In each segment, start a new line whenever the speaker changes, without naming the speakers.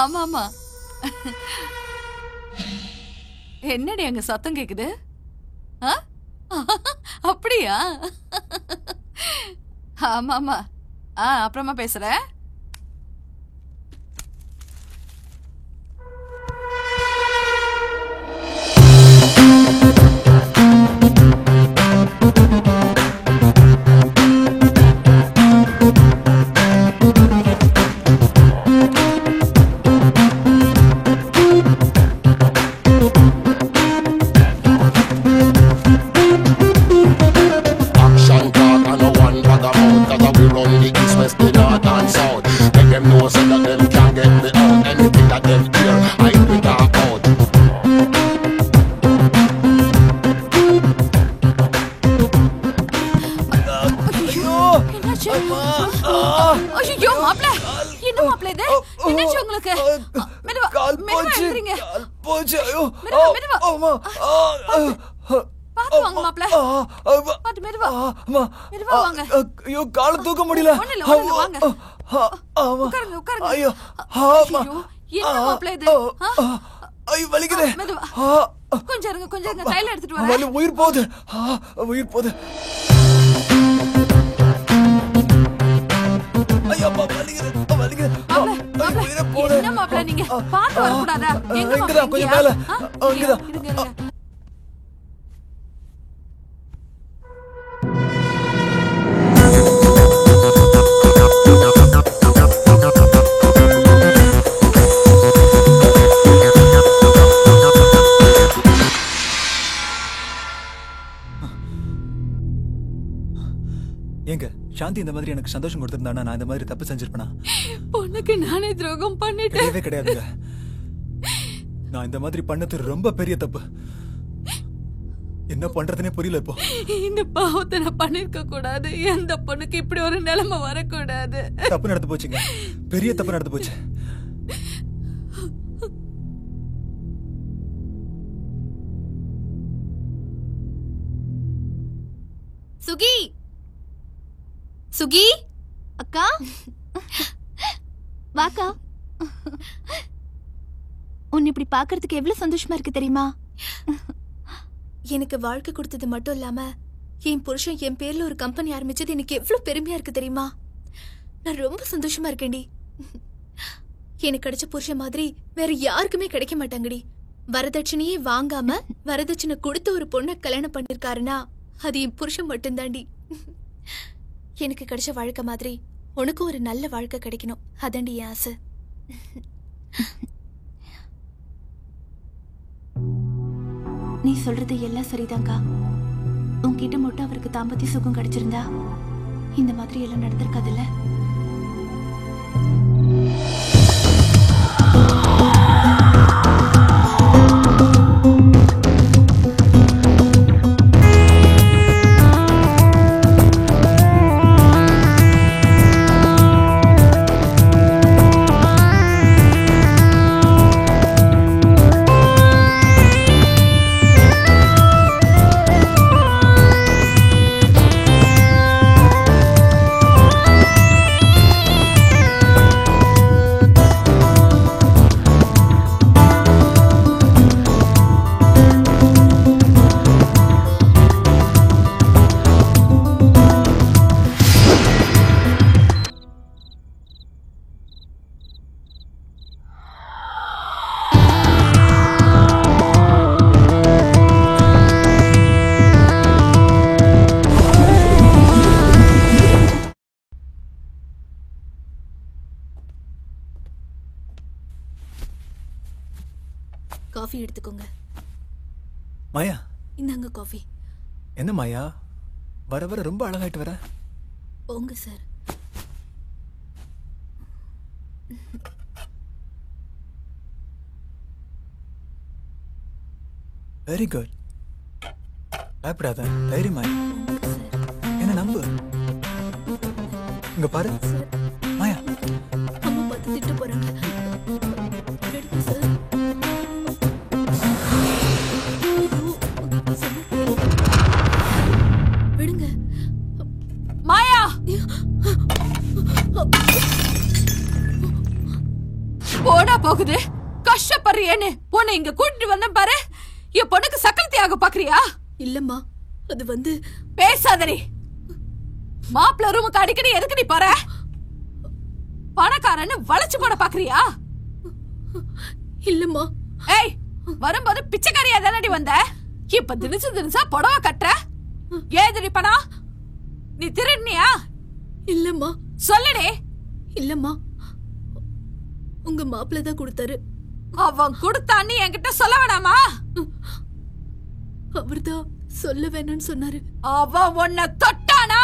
ஆமா ஆமா. என்னடி அங்க சத்தம் கேக்குது? அப்படியா? ஆமா ஆமா. அப்புறமா பேசுறேன்.
கால தூக்க முடியல.
கொஞ்சம் கையில எடுத்துட்டு வரேன்.
உயிர் போகுது, உயிர் போகுது.
என்ன மாப்பிள்ள நீங்க பாத்து வரக்கூடாதா?
கொஞ்சம் மேல சாந்தி இந்த மாதிரி எனக்கு சந்தோஷம் கொடுத்திருந்தானா நான் இந்த மாதிரி தப்பு செஞ்சிருப்பேனா?
உனக்கு நானே துரோகம் பண்ணிட்டேன்.
கிடையாதுங்க. நான் இந்த மாதிரி பண்ணது ரொம்ப பெரிய தப்பு. என்ன பண்றதுனே புரியல. இப்போ
இந்த பாவத்தை நான் பண்ணிருக்க கூடாது. எந்த பொண்ணுக்கு இப்படி ஒரு நிலைமை வரக்கூடாது.
தப்பு நடந்து போச்சுங்க, பெரிய தப்பு நடந்து போச்சு.
சுகி, சுகி அக்கா, வாக்கா. உன்னை இப்படி பாக்குறதுக்கு எவ்வளவு சந்தோஷமா இருக்கு தெரியுமா?
எனக்கு வாழ்க்கை கொடுத்தது மட்டும் இல்லாம என் புருஷன் என் பேர்ல ஒரு கம்பெனி ஆரம்பிச்சது எனக்கு எவ்வளவு பெருமையா இருக்கு தெரியுமா? நான் ரொம்ப சந்தோஷமா இருக்கேன்டி. எனக்கு கிடைச்ச புருஷன் மாதிரி வேற யாருக்குமே கிடைக்க மாட்டாங்கடி. வரதட்சணையே வாங்காம வரதட்சணை கொடுத்து ஒரு பொண்ணை கல்யாணம் பண்ணிருக்காருன்னா அது என் புருஷன் மட்டும்தாண்டி. எனக்கு கிடைச்ச வாழ்க்கை மாதிரி உனக்கும் ஒரு நல்ல வாழ்க்கை கிடைக்கணும், அதாண்டி என் ஆசை.
நீ சொல்றது எல்லாம் சரிதான்க்கா. உன்கிட்ட மட்டும் அவருக்கு தாம்பத்திய சுகம் கிடைச்சிருந்தா இந்த மாதிரி எல்லாம் நடந்திருக்காதுல்ல.
காஃபி எடுத்துக்கோங்க.
மாயா,
இந்தாங்க காஃபி.
என்ன மாயா, வர வர ரொம்ப அழகாயிட்டு வர.
போங்க சார்.
Very good. பயப்படாத, தைரியமா என்ன நம்பு. இங்க பாரு மாயா,
அம்மா பார்த்து திட்டு போறாங்க. விடுங்க.
மாயா, போடா போகுது கஷ்டப்படுறியேன்னு உன்னை இங்க கூட்டிட்டு வந்த பாரு. என் பொண்ணுக்கு சக்கர தியாக பாக்குறியா?
இல்லம்மா, அது வந்து
பேசாதடி. மாப்பிள்ள ரூமுக்கு அடிக்கடி எதுக்கு நீ போற? பணக்காரன்னு வளைச்சு போட பாக்குறியா?
இல்லம்மா.
ஏய், வரும்போது பிச்சைக்காரியா தானடி வந்த? இப்ப தினசா புடவை கட்டுற. ஏதடி பணம்? நீ திருடுனியா?
இல்லம்மா.
சொல்லுடே.
இல்லம்மா, உங்க மாப்பிள்ள தான் கொடுத்தாரு.
அவன் கொடுத்தான்னு என்கிட்ட சொல்ல வேணாமா?
அவர்தான் சொல்ல வேணும்னு சொன்னாரு.
அவன் உன்னை தொட்டானா?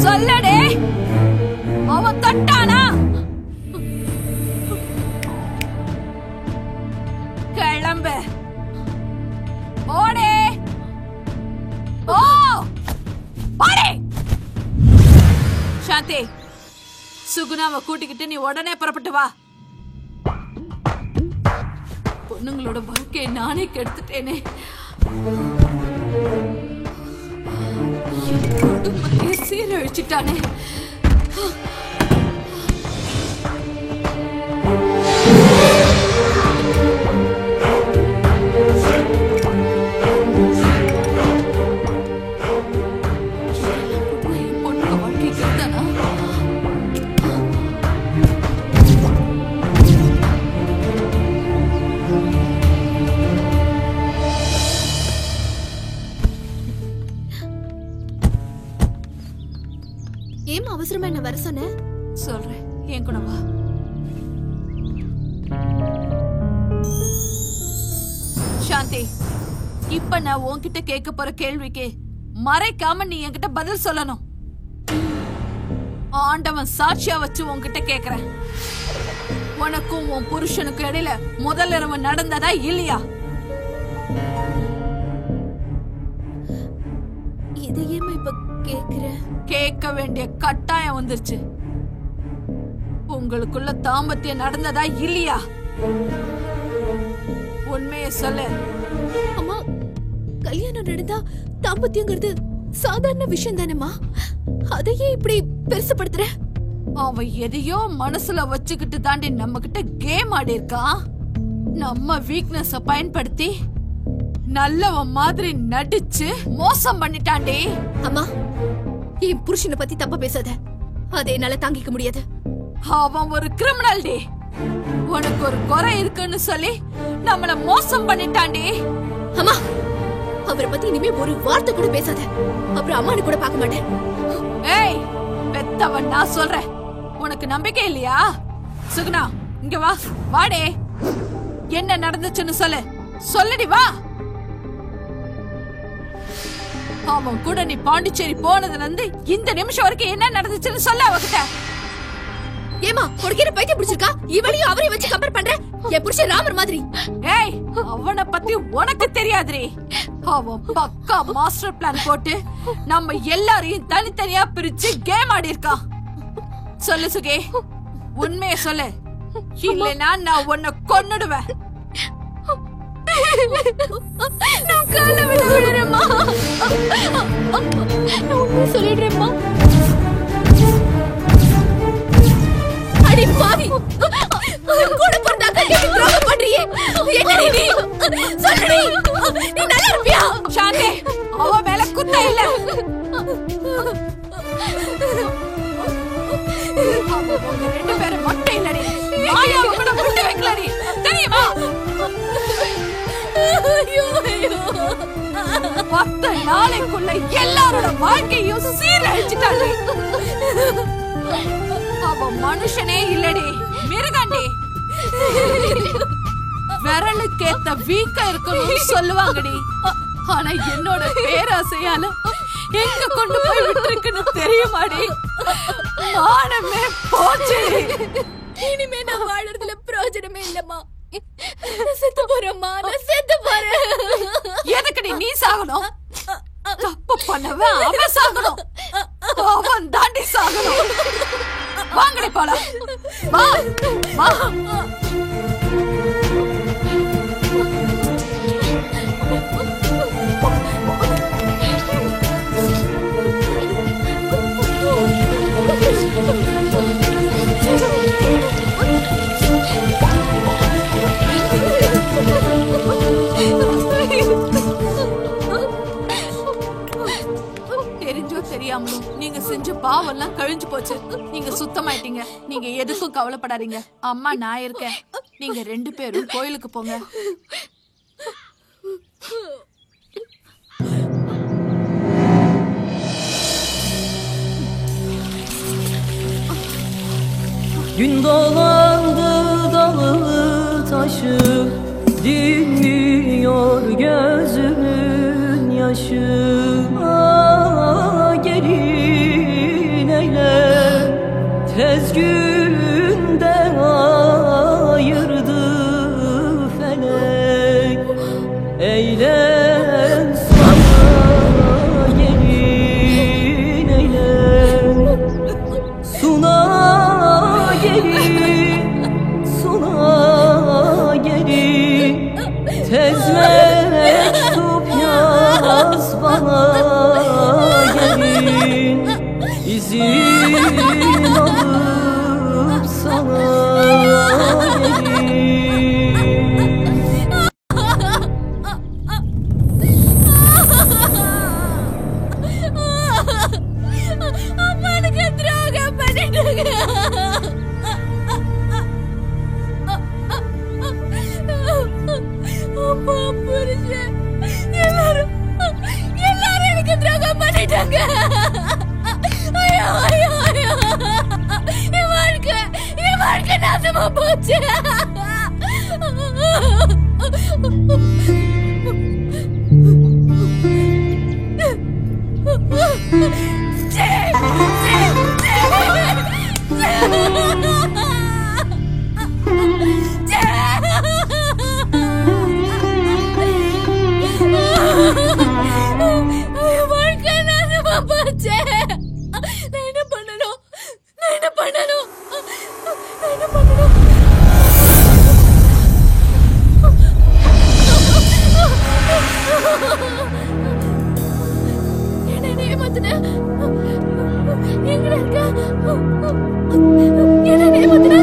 சொல்லடே, அவன் தொட்டானா? கிளம்பு. ஓடே, ஓ ஓடே. சாந்தி, சுகுணாவை கூட்டிக்கிட்டு நீ உடனே புறப்பட்டு வா. பொண்ணுங்களோட வாழ்க்கையை நானே கெடுத்துட்டேனே. குடும்பத்தையே சீரழிச்சிட்டானே. பொண்ணு வாழ்க்கை கெடுத்தானா?
ஏமா அவசரமா என்ன வர சொன்ன?
சொல்றேன், என் கூட வா. சாந்தி, இப்ப நான் உன்கிட்ட கேட்க போற கேள்விக்கு மறைக்காம நீ என்கிட்ட பதில் சொல்லணும். ஆண்டவன் சாட்சியா வச்சு உன்கிட்ட கேக்குறேன். உனக்கும் உன் புருஷனுக்கும் இடையில முதல் இரவு நடந்ததா இல்லையா?
இதையேமா இப்ப கேக்குற?
கேட்க வேண்டிய கட்டாயம் வந்துருச்சு. உங்களுக்குள்ள தாம்பத்தியம் நடந்ததா இல்லையா? உண்மையை சொல்லு.
அம்மா, கல்யாணம் நடந்தா தாம்பத்தியங்கிறது சாதாரண விஷயம் தானேம்மா. அதையே இப்படி பெருசுப்படுத்துற?
அவன் எதையோ மனசுல வச்சுக்கிட்டு தாண்டி நம்ம கிட்ட கேம் ஆடி இருக்கான். நம்ம வீக்னஸ் பயன்படுத்தி நல்லவன் மாதிரி நடிச்சு மோசம் பண்ணிட்டாண்டி.
அம்மா, என் புருஷனை பத்தி தப்பா பேசாத. அதை என்னால தாங்கிக்க முடியாது.
அவன் ஒரு கிரிமினல் டி. உனக்கு ஒரு குறை இருக்குன்னு சொல்லி நம்மள மோசம் பண்ணிட்டாண்டி.
அம்மா, அவரை பத்தி இனிமே ஒரு வார்த்தை கூட பேசாத. அப்புறம் அம்மானு கூட பார்க்க மாட்டேன்.
ஏய், பெத்தவன் நான் சொல்றேன். உனக்கு நம்பிக்கை இல்லையா? சுகுணா, இங்க வா. வாடே. என்ன நடந்துச்சுன்னு சொல்லு. சொல்லடி, வா. அவன் கூட நீ பாண்டிச்சேரி போனதுல இருந்து இந்த நிமிஷம் வரைக்கும் என்ன நடந்துச்சுன்னு சொல்ல அவகிட்ட.
ஏமா, உனக்கு பைத்தியம் பிடிச்சிருக்கா? இவளையும் அவரையும் வச்சு கம்பேர் பண்ற? என் புருஷன் ராமர் மாதிரி.
ஏய், அவனை பத்தி உனக்கு தெரியாதுரி. அவன் பக்கா மாஸ்டர் பிளான் போட்டு நம்ம எல்லாரையும் தனித்தனியா பிரிச்சு கேம் ஆடி இருக்கான். சொல்லு சுகே, உண்மையை சொல்லு. இல்லைன்னா நான் உன்னை கொன்னுடுவேன்.
நான் கால விழுறேம்மா. நான் உண்மையை சொல்லிடுறேம்மா. அடி பாவி, கூட பிறந்தாக்க நீ துரோகம் பண்றியே. என்னடி நீ? சொல்லுடி, நீ நல்லா இருப்பியா?
சாந்தி, அவ மேல குத்த இல்ல. அவங்க ரெண்டு பேரும் மட்டும் இல்லடி. மாயாவை கூட விட்டு வைக்கலடி, தெரியுமா? 10 நாளைக்குள்ள எல்லாரோட வாழ்க்கையும் சீரழிச்சிட்டாங்க. அவ மனுஷனே இல்லடி, மிருகண்டி. விரலுக்கேத்த வீக்க இருக்கணும்னு சொல்லுவாங்கடி. ஆனா என்னோட பேராசையால எங்க கொண்டு போய் விட்டுருக்குன்னு தெரியுமாடி? மானமே போச்சு.
இனிமே நான் வாழறதுல பிரயோஜனமே இல்லம்மா. செத்து போறேம்மா, நான் செத்து போறேன்.
எதுக்குடி நீ சாகணும்? தப்பு பண்ணவன் அவன் சாகணும். அவன் தாண்டி சாகணும். வாங்கடி போலாம். வா வா. எல்லாம் கழிஞ்சு போச்சு. நீங்க சுத்தமாயிட்டீங்க. நீங்க எதுக்கும் கவலைப்படாதீங்க. அம்மா நான் இருக்கேன். நீங்க 2 பேரும் கோயிலுக்கு போங்க.
Gün dolandı dalı taşı, dinmiyor gözümün yaşı. Gelin eyle, tez günde ayırdı felek. Eğlen sana gelin eyle, suna gelin, suna gelin, tez mektup yaz bana gelin, izin alıp sana gelin.
அம்மானுக்கு துரோகம் பண்ணிட்டாங்க. அப்பா புருஷன் எல்லாரும் எனக்கு துரோகம் பண்ணிட்டாங்க. ஐயோ ஐயோ ஐயோ, என் வாழ்க்கை நாசமா போச்சு. வாழ்க்கை நாசமா போச்சு. நான் என்ன பண்ணணும்? என்ன ஏமாத்துன? எங்கடா இருக்க? என்ன ஏமாத்துன?